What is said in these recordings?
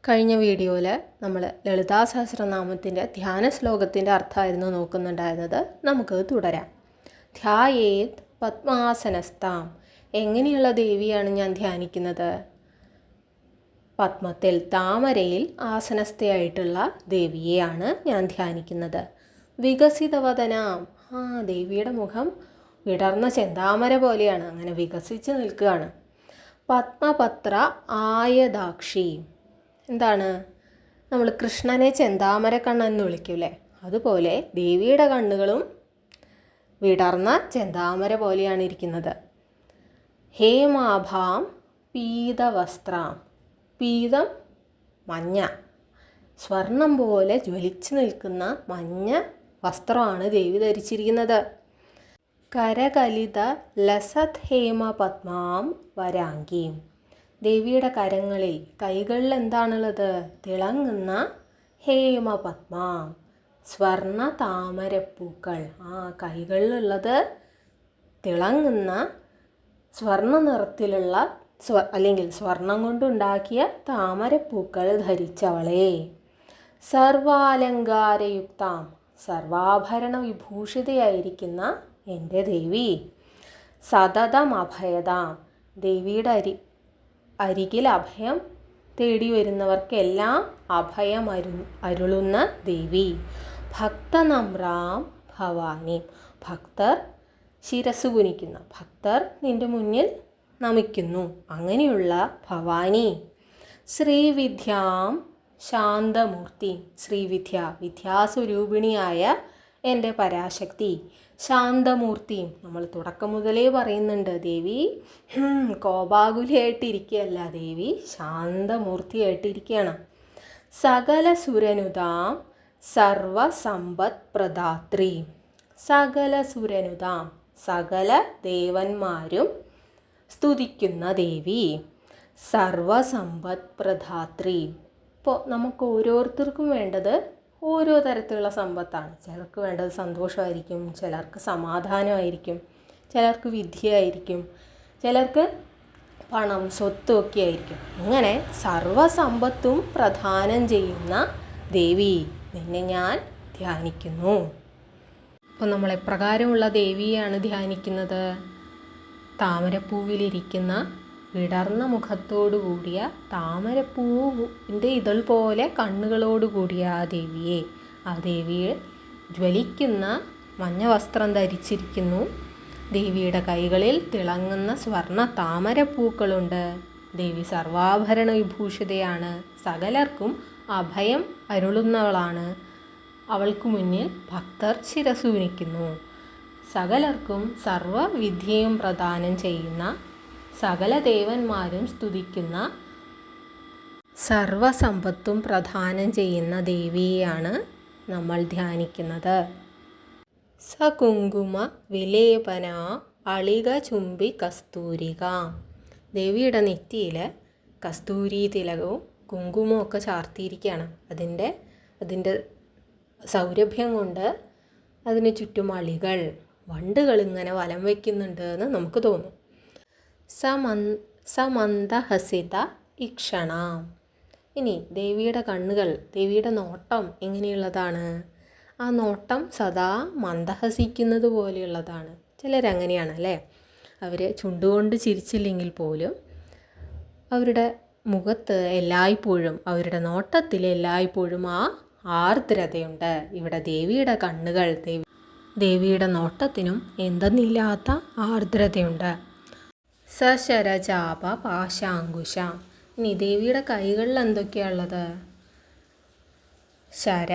കഴിഞ്ഞ വീഡിയോയിൽ നമ്മൾ ലളിതാ സഹസ്രനാമത്തിൻ്റെ ധ്യാന ശ്ലോകത്തിൻ്റെ അർത്ഥമായിരുന്നു നോക്കുന്നുണ്ടായിരുന്നത്. നമുക്ക് തുടരാം. ധ്യായേത് പത്മാസനസ്ഥാം. എങ്ങനെയുള്ള ദേവിയാണ് ഞാൻ ധ്യാനിക്കുന്നത്? പത്മത്തിൽ, താമരയിൽ ആസനസ്ഥയായിട്ടുള്ള ദേവിയെയാണ് ഞാൻ ധ്യാനിക്കുന്നത്. വികസിതവദനാം. ദേവിയുടെ മുഖം വിടർന്ന ചെന്താമര പോലെയാണ്, അങ്ങനെ വികസിച്ച് നിൽക്കുകയാണ്. പത്മപത്ര ആയതാക്ഷി. എന്താണ്? നമ്മൾ കൃഷ്ണനെ ചെന്താമര കണ്ണെന്ന് വിളിക്കൂലേ, അതുപോലെ ദേവിയുടെ കണ്ണുകളും വിടർന്ന ചെന്താമര പോലെയാണ് ഇരിക്കുന്നത്. ഹേമാഭാം പീതവസ്ത്രാം. പീതം മഞ്ഞ, സ്വർണം പോലെ ജ്വലിച്ചു നിൽക്കുന്ന മഞ്ഞ വസ്ത്രമാണ് ദേവി ധരിച്ചിരിക്കുന്നത്. കരകലിത ലസത് ഹേമ പത്മാം വരാംഗീം. ദേവിയുടെ കരങ്ങളിൽ, കൈകളിൽ എന്താണുള്ളത്? തിളങ്ങുന്ന ഹേമപത്മാം, സ്വർണ്ണ താമരപ്പൂക്കൾ. കൈകളിലുള്ളത് തിളങ്ങുന്ന സ്വർണ്ണ നിറത്തിലുള്ള അല്ലെങ്കിൽ സ്വർണം കൊണ്ടുണ്ടാക്കിയ താമരപ്പൂക്കൾ ധരിച്ചവളെ. സർവാലങ്കാരയുക്താം. സർവാഭരണ വിഭൂഷിതയായിരിക്കുന്ന എൻ്റെ ദേവി. സതതം അഭയതാം. ദേവിയുടെ അരികിൽ അഭയം തേടി വരുന്നവർക്കെല്ലാം അഭയം അരുളുന്ന ദേവി. ഭക്തനമ്രാം ഭവാനി. ഭക്തർ ശിരസ് കുനിക്കുന്ന, ഭക്തർ നിൻ്റെ മുന്നിൽ നമിക്കുന്നു, അങ്ങനെയുള്ള ഭവാനി. ശ്രീവിദ്യാം ശാന്തമൂർത്തി. ശ്രീവിദ്യ, വിദ്യാസ്വരൂപിണിയായ എൻ്റെ പരാശക്തി. ശാന്തമൂർത്തിയും. നമ്മൾ തുടക്കം മുതലേ പറയുന്നുണ്ട്, ദേവി കോപാകുലിയായിട്ടിരിക്കുകയല്ല, ദേവി ശാന്തമൂർത്തിയായിട്ടിരിക്കുകയാണ്. സകല സുരനുതാം സർവസമ്പത് പ്രദാത്രി. സകല സുരനുതാം. സകല ദേവന്മാരും സ്തുതിക്കുന്ന ദേവി. സർവസമ്പത് പ്രദാത്രി. ഇപ്പോൾ നമുക്ക് ഓരോരുത്തർക്കും വേണ്ടത് ഓരോ തരത്തിലുള്ള സമ്പത്താണ്. ചിലർക്ക് വേണ്ടത് സന്തോഷമായിരിക്കും, ചിലർക്ക് സമാധാനമായിരിക്കും, ചിലർക്ക് വിദ്യയായിരിക്കും, ചിലർക്ക് പണം സ്വത്തുമൊക്കെ ആയിരിക്കും. അങ്ങനെ സർവസമ്പത്തും പ്രദാനം ചെയ്യുന്ന ദേവി, നിന്നെ ഞാൻ ധ്യാനിക്കുന്നു. അപ്പോൾ നമ്മൾ എപ്രകാരമുള്ള ദേവിയെയാണ് ധ്യാനിക്കുന്നത്? താമരപ്പൂവിലിരിക്കുന്ന വിടർന്ന മുഖത്തോടു കൂടിയ, താമരപ്പൂവിൻ്റെ ഇതൾ പോലെ കണ്ണുകളോട് കൂടിയ ആ ദേവിയെ. ആ ദേവിയെ ജ്വലിക്കുന്ന മഞ്ഞ വസ്ത്രം ധരിച്ചിരിക്കുന്നു. ദേവിയുടെ കൈകളിൽ തിളങ്ങുന്ന സ്വർണ്ണ താമരപ്പൂക്കളുണ്ട്. ദേവി സർവാഭരണ വിഭൂഷിതയാണ്. സകലർക്കും അഭയം അരുളുന്നവളാണ്. അവൾക്ക് മുന്നിൽ ഭക്തർ ശിരസ്സു കുനിക്കുന്നു. സകലർക്കും സർവവിദ്യയും പ്രദാനം ചെയ്യുന്ന, സകല ദേവന്മാരും സ്തുതിക്കുന്ന, സർവസമ്പത്തും പ്രദാനം ചെയ്യുന്ന ദേവിയെയാണ് നമ്മൾ ധ്യാനിക്കുന്നത്. സകുങ്കുമ വിലേപന അളിക ചുംബി കസ്തൂരിക. ദേവിയുടെ നെറ്റിയിൽ കസ്തൂരി തിലകവും കുങ്കുമവും ഒക്കെ ചാർത്തിയിരിക്കുകയാണ്. അതിൻ്റെ സൗരഭ്യം കൊണ്ട് അതിന് ചുറ്റും അളികൾ, വണ്ടുകൾ ഇങ്ങനെ വലം വയ്ക്കുന്നുണ്ട് എന്ന് നമുക്ക് തോന്നും. സമന്ദഹസിത ഇക്ഷണ. ഇനി ദേവിയുടെ കണ്ണുകൾ, ദേവിയുടെ നോട്ടം എങ്ങനെയുള്ളതാണ്? ആ നോട്ടം സദാ മന്ദഹസിക്കുന്നത് പോലെയുള്ളതാണ്. ചിലരങ്ങനെയാണ് അല്ലേ? അവർ ചുണ്ടുകൊണ്ട് ചിരിച്ചില്ലെങ്കിൽ പോലും അവരുടെ മുഖത്ത് എല്ലായ്പ്പോഴും, അവരുടെ നോട്ടത്തിൽ എല്ലായ്പ്പോഴും ആ ആർദ്രതയുണ്ട്. ഇവിടെ ദേവിയുടെ കണ്ണുകൾ, ദേവിയുടെ നോട്ടത്തിനും എന്തെന്നില്ലാത്ത ആർദ്രതയുണ്ട്. സശരചാപ പാശാങ്കുശ. ഇനി ദേവിയുടെ കൈകളിൽ എന്തൊക്കെയാണുള്ളത്? ശര,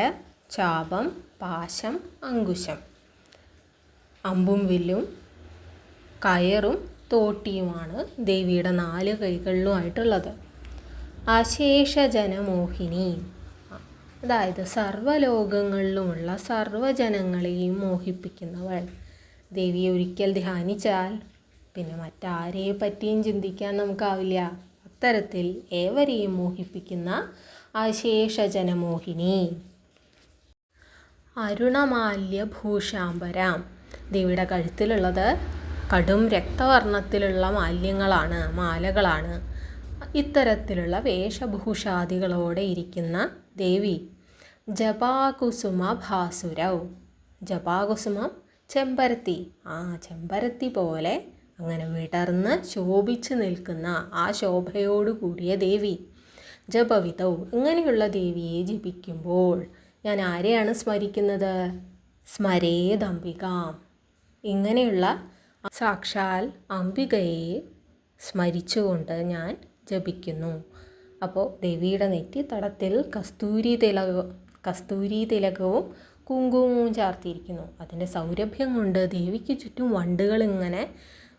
ചാപം, പാശം, അങ്കുശം. അമ്പും വില്ലും കയറും തോട്ടിയുമാണ് ദേവിയുടെ 4 കൈകളിലുമായിട്ടുള്ളത്. അശേഷജനമോഹിനി. അതായത് സർവ്വലോകങ്ങളിലുമുള്ള സർവ്വജനങ്ങളെയും മോഹിപ്പിക്കുന്നവൾ. ദേവിയെ ഒരിക്കൽ ധ്യാനിച്ചാൽ പിന്നെ മറ്റാരെ പറ്റിയും ചിന്തിക്കാൻ നമുക്കാവില്ല. അത്തരത്തിൽ ഏവരെയും മോഹിപ്പിക്കുന്ന അശേഷജനമോഹിനി. അരുണമാല്യഭൂഷാംബരാം. ദേവിയുടെ കഴുത്തിലുള്ളത് കടും രക്തവർണ്ണത്തിലുള്ള മാലകളാണ്. ഇത്തരത്തിലുള്ള വേഷഭൂഷാദികളോടെ ഇരിക്കുന്ന ദേവി ജപാകുസുമ ഭാസുരൗ. ജപാകുസുമം ചെമ്പരത്തി, ചെമ്പരത്തി പോലെ അങ്ങനെ വിടർന്ന് ശോഭിച്ച് നിൽക്കുന്ന ആ ശോഭയോടു കൂടിയ ദേവി. ജപവിതൗ, ഇങ്ങനെയുള്ള ദേവിയെ ജപിക്കുമ്പോൾ ഞാൻ ആരെയാണ് സ്മരിക്കുന്നത്? സ്മരേദംബികാം. ഇങ്ങനെയുള്ള സാക്ഷാൽ അംബികയെ സ്മരിച്ചുകൊണ്ട് ഞാൻ ജപിക്കുന്നു. അപ്പോൾ ദേവിയുടെ നെറ്റിത്തടത്തിൽ കസ്തൂരി തിലകവും കുങ്കുമവും ചാർത്തിയിരിക്കുന്നു. അതിൻ്റെ സൗരഭ്യം കൊണ്ട് ദേവിക്ക് ചുറ്റും വണ്ടുകൾ ഇങ്ങനെ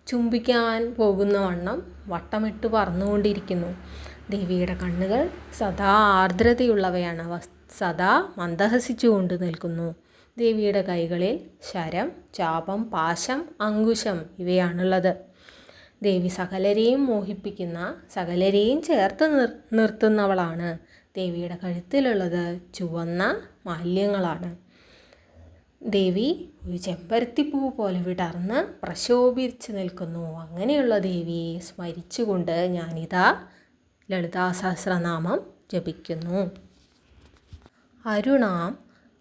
ചുംബിക്കാൻ പോകുന്ന വണ്ണം വട്ടമിട്ട് പറന്നുകൊണ്ടിരിക്കുന്നു. ദേവിയുടെ കണ്ണുകൾ സദാ ആർദ്രതയുള്ളവയാണ്, സദാ മന്ദഹസിച്ചുകൊണ്ട് നിൽക്കുന്നു. ദേവിയുടെ കൈകളിൽ ശരം, ചാപം, പാശം, അങ്കുശം ഇവയാണുള്ളത്. ദേവി സകലരെയും മോഹിപ്പിക്കുന്ന, സകലരെയും ചേർത്ത് നിർത്തുന്നവളാണ്. ദേവിയുടെ കഴുത്തിലുള്ളത് ചുവന്ന മാല്യങ്ങളാണ്. ദേവി ഒരു ചെമ്പരത്തിപ്പൂ പോലെ വിടർന്ന് പ്രശോഭിച്ച് നിൽക്കുന്നു. അങ്ങനെയുള്ള ദേവിയെ സ്മരിച്ചുകൊണ്ട് ഞാനിതാ ലളിതാ സഹസ്രനാമം ജപിക്കുന്നു. അരുണാം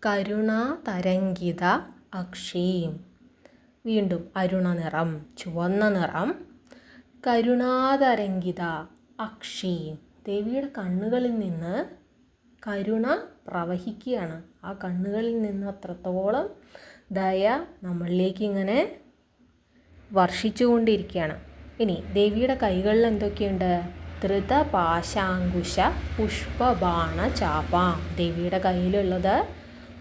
കരുണാതരംഗിത അക്ഷീം. വീണ്ടും അരുണ നിറം, ചുവന്ന നിറം. കരുണാതരംഗിത അക്ഷീം. ദേവിയുടെ കണ്ണുകളിൽ നിന്ന് കരുണ പ്രവഹിക്കുകയാണ്. ആ കണ്ണുകളിൽ നിന്ന് അത്രത്തോളം ദയ നമ്മളിലേക്ക് ഇങ്ങനെ വർഷിച്ചു കൊണ്ടിരിക്കുകയാണ്. ഇനി ദേവിയുടെ കൈകളിൽ എന്തൊക്കെയുണ്ട്? ധൃതപാശാങ്കുശ പുഷ്പബാണ ചാപാം. ദേവിയുടെ കയ്യിലുള്ളത്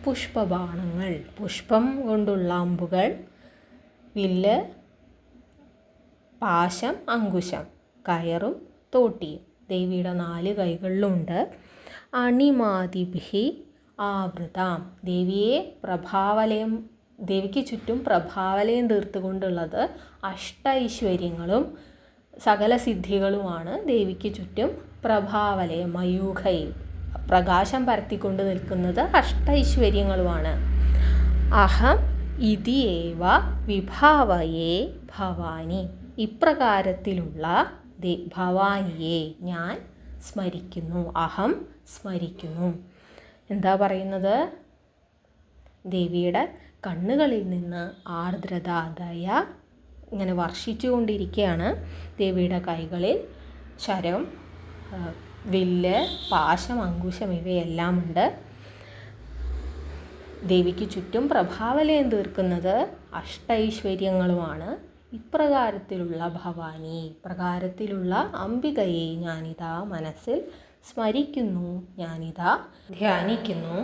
പുഷ്പബാണങ്ങൾ, പുഷ്പം കൊണ്ടുള്ള അമ്പുകൾ, വില്ല്, പാശം, അങ്കുശം, കയറും തോട്ടിയും ദേവിയുടെ 4 കൈകളിലുണ്ട്. അണിമാതിഭി ആവൃതാം. ദേവിക്ക് ചുറ്റും പ്രഭാവലയം തീർത്തുകൊണ്ടുള്ളത് അഷ്ടൈശ്വര്യങ്ങളും സകല സിദ്ധികളുമാണ്. ദേവിക്ക് ചുറ്റും പ്രഭാവലയം, മയൂഖൈ, പ്രകാശം പരത്തിക്കൊണ്ട് നിൽക്കുന്നത് അഷ്ടൈശ്വര്യങ്ങളുമാണ്. അഹം ഇതി ഏവ വിഭാവയേ ഭവാനി. ഇപ്രകാരത്തിലുള്ള ഭവാനിയെ ഞാൻ സ്മരിക്കുന്നു, അഹം സ്മരിക്കുന്നു. എന്താ പറയുന്നത്? ദേവിയുടെ കണ്ണുകളിൽ നിന്ന് ആർദ്രത, ദയ ഇങ്ങനെ വർഷിച്ചു കൊണ്ടിരിക്കുകയാണ്. ദേവിയുടെ കൈകളിൽ ശരം, വില്ല്, പാശം, അങ്കുശം ഇവയെല്ലാം ഉണ്ട്. ദേവിക്ക് ചുറ്റും പ്രഭാവലയം തീർക്കുന്നത് അഷ്ടൈശ്വര്യങ്ങളുമാണ്. ഇപ്രകാരത്തിലുള്ള ഭവാനി, ഇപ്രകാരത്തിലുള്ള അംബികയെ ഞാനിതാ മനസ്സിൽ സ്മരിക്കുന്നു, ഞാനിതാ ധ്യാനിക്കുന്നു,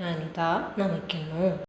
ഞാനിതാ നമിക്കുന്നു.